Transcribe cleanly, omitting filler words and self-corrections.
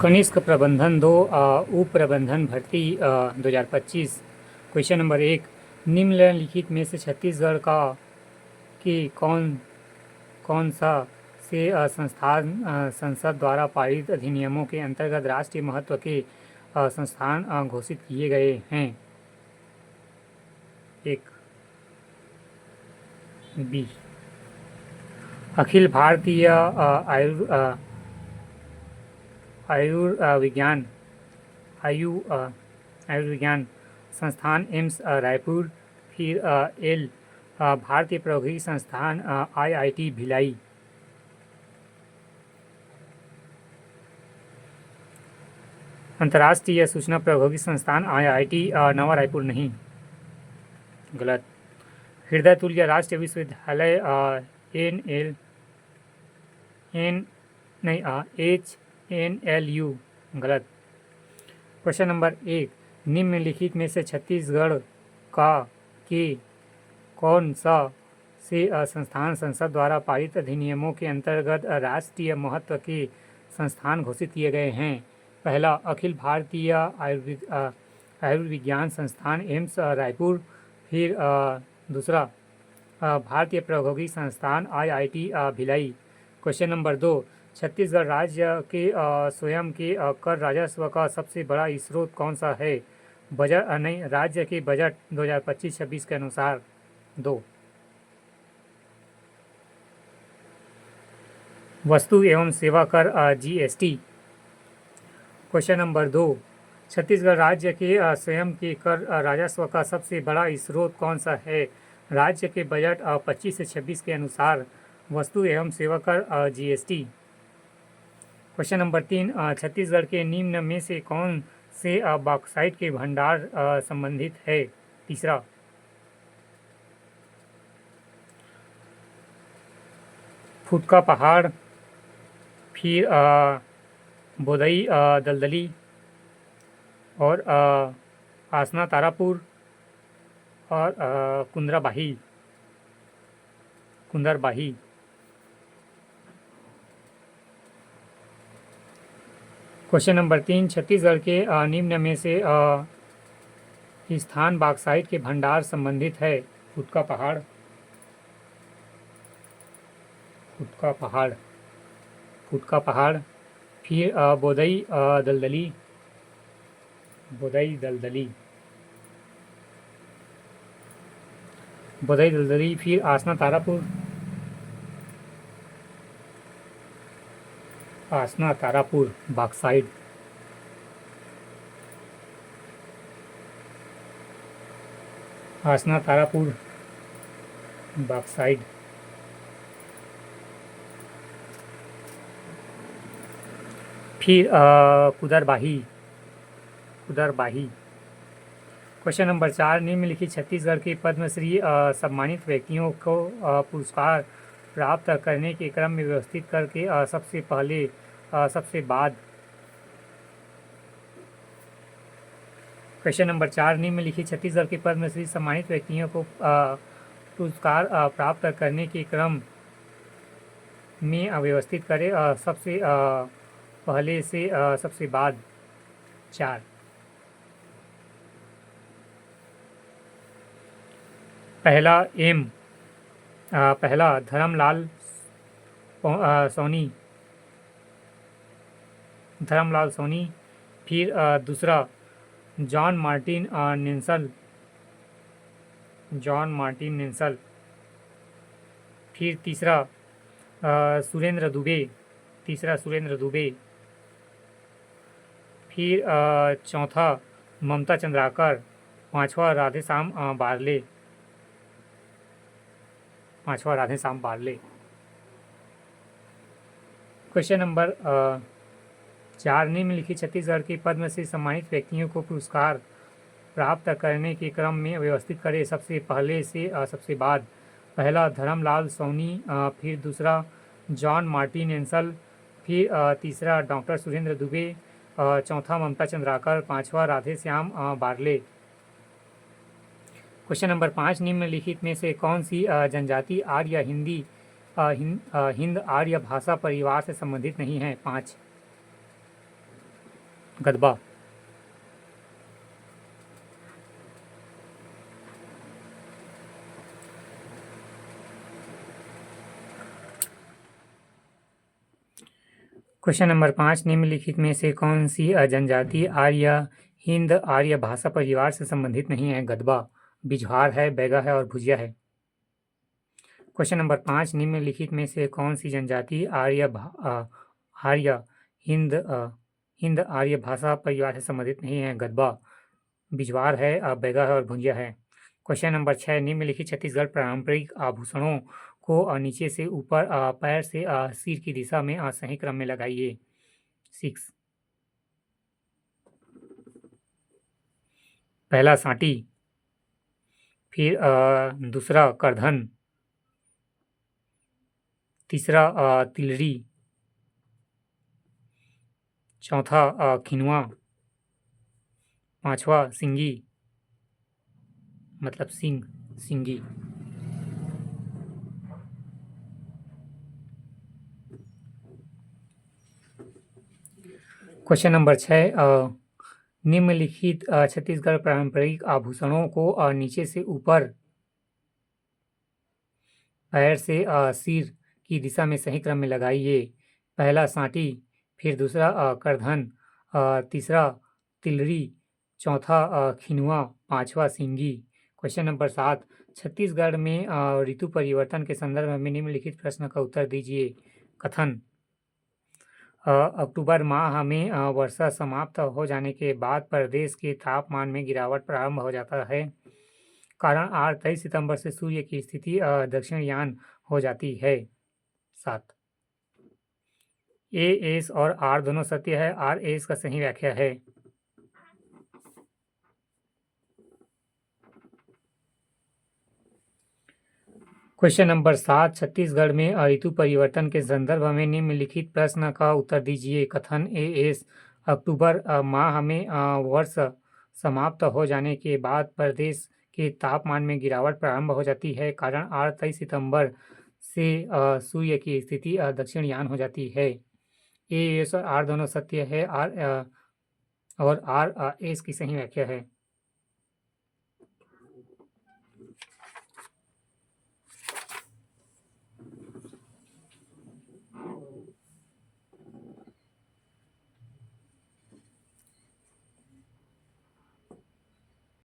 कनिष्क प्रबंधन 2 उप प्रबंधन भर्ती 2025। क्वेश्चन नंबर 1, निम्नलिखित में से छत्तीसगढ़ का कि कौन सा से संस्थान संसद द्वारा पारित अधिनियमों के अंतर्गत राष्ट्रीय महत्व के संस्थान घोषित किए गए हैं? 1 बी, अखिल भारतीय आयुर्विज्ञान संस्थान एम्स रायपुर। फिर एल, भारतीय प्रौद्योगिकी संस्थान IIT भिलाई। अंतर्राष्ट्रीय सूचना प्रौद्योगिकी संस्थान IIT नवा रायपुर नहीं, गलत। हृदय तुल्य राष्ट्रीय विश्वविद्यालय HNLU, गलत। क्वेश्चन नंबर 1, निम्नलिखित में से छत्तीसगढ़ का के कौन सा से संस्थान संसद द्वारा पारित अधिनियमों के अंतर्गत राष्ट्रीय महत्व के संस्थान घोषित किए गए हैं? पहला, अखिल भारतीय आयुर्विज्ञान संस्थान एम्स रायपुर। फिर दूसरा, भारतीय प्रौद्योगिकी संस्थान IIT Bhilai. Question number 2, Chhattisgarh राज्य के स्वयं के कर राजस्व का सबसे बड़ा स्रोत कौन सा है? राज्य के बजट 2025-26 के अनुसार। 2, वस्तु एवं सेवा कर GST। क्वेश्चन नंबर 2, छत्तीसगढ़ राज्य के स्वयं के कर राजस्व का सबसे बड़ा स्रोत कौन सा है? राज्य के बजट 25 से 26 के अनुसार। वस्तु एवं सेवा कर GST। क्वेश्चन नंबर 3, छत्तीसगढ़ के निम्न में से कौन से बॉक्साइट के भंडार संबंधित है? तीसरा, फुटका पहाड़। फिर बोदई दलदली और आसना तारापुर और कुंदरबाही। क्वेश्चन नंबर 3, छत्तीसगढ़ के निम्न में से स्थान बॉक्साइट के भंडार संबंधित है? फुटका पहाड़। फिर बोदई दलदली। फिर आसना तारापुर बॉक्साइट। फिर कुदरबाही। क्वेश्चन नंबर 4, निम्नलिखित छत्तीसगढ़ के पद्मश्री सम्मानित व्यक्तियों को पुरस्कार प्राप्त करने के क्रम में व्यवस्थित करके सबसे पहले सबसे बाद। क्वेश्चन नंबर 4, निम्नलिखित छत्तीसगढ़ के पद्मश्री सम्मानित व्यक्तियों को पुरस्कार प्राप्त करने के क्रम में व्यवस्थित करें सबसे पहले से सबसे बाद। 4, पहला धर्मलाल सोनी। फिर दूसरा, जॉन मार्टिन नेंसल। फिर तीसरा, सुरेंद्र दुबे। फिर चौथा, ममता चंद्राकर। पांचवा, राधेश्याम बारले। क्वेश्चन नंबर 4, निम्नलिखित छत्तीसगढ़ के पद्मश्री सम्मानित व्यक्तियों को पुरस्कार प्राप्त करने के क्रम में व्यवस्थित करें सबसे पहले से सबसे बाद। पहला, धर्मलाल सोनी। फिर दूसरा, जॉन मार्टिन नेंसल। फिर तीसरा, डॉक्टर सुरेंद्र दुबे। चौथा, ममता चंद्राकर। पांचवा, राधेश्याम बारले। क्वेश्चन नंबर 5, निम्नलिखित में से कौन सी जनजाति आर्य हिंद आर्य भाषा परिवार से संबंधित नहीं है? 5, गदबा। क्वेश्चन नंबर 5, निम्नलिखित में से कौन सी जनजाति आर्य हिंद आर्य भाषा परिवार से संबंधित नहीं है? गदबा, बिजहार है, बैगा है और भुजिया है। क्वेश्चन नंबर 5, निम्नलिखित में से कौन सी जनजाति आर्य हिंद आर्य भाषा परिवार से संबंधित नहीं है? गदबा, बिजवार है, बैगा है और भुजिया है। क्वेश्चन नंबर 6, निम्नलिखित छत्तीसगढ़ पारंपरिक आभूषणों को नीचे से ऊपर पैर से सिर की दिशा में सही क्रम में लगाइए। 6, पहला साटी, फिर दूसरा करधन, तीसरा तिलरी, चौथा खिनवा, पांचवा सिंगी मतलब सिंगी। क्वेश्चन नंबर 6, निम्नलिखित छत्तीसगढ़ पारंपरिक आभूषणों को नीचे से ऊपर पैर से सिर की दिशा में सही क्रम में लगाइए। पहला साटी, फिर दूसरा करधन, तीसरा तिलरी, चौथा खिनवा, पांचवा सिंगी। क्वेश्चन नंबर 7, छत्तीसगढ़ में ऋतु परिवर्तन के संदर्भ में निम्नलिखित प्रश्न का उत्तर दीजिए। कथन, अक्टूबर माह में वर्षा समाप्त हो जाने के बाद प्रदेश के तापमान में गिरावट प्रारंभ हो जाता है। कारण 23 सितंबर से सूर्य की स्थिति दक्षिणयान हो जाती है। 7, ए एस और आर दोनों सत्य है, आर एस का सही व्याख्या है। क्वेश्चन नंबर 7, छत्तीसगढ़ में ऋतु परिवर्तन के संदर्भ में निम्नलिखित प्रश्न का उत्तर दीजिए। कथन, ए एस, अक्टूबर माह में वर्ष समाप्त हो जाने के बाद प्रदेश के तापमान में गिरावट प्रारंभ हो जाती है। कारण 23 सितंबर से सूर्य की स्थिति दक्षिणयान हो जाती है। ए एस और आर दोनों सत्य है, आर और आर एस की सही व्याख्या है।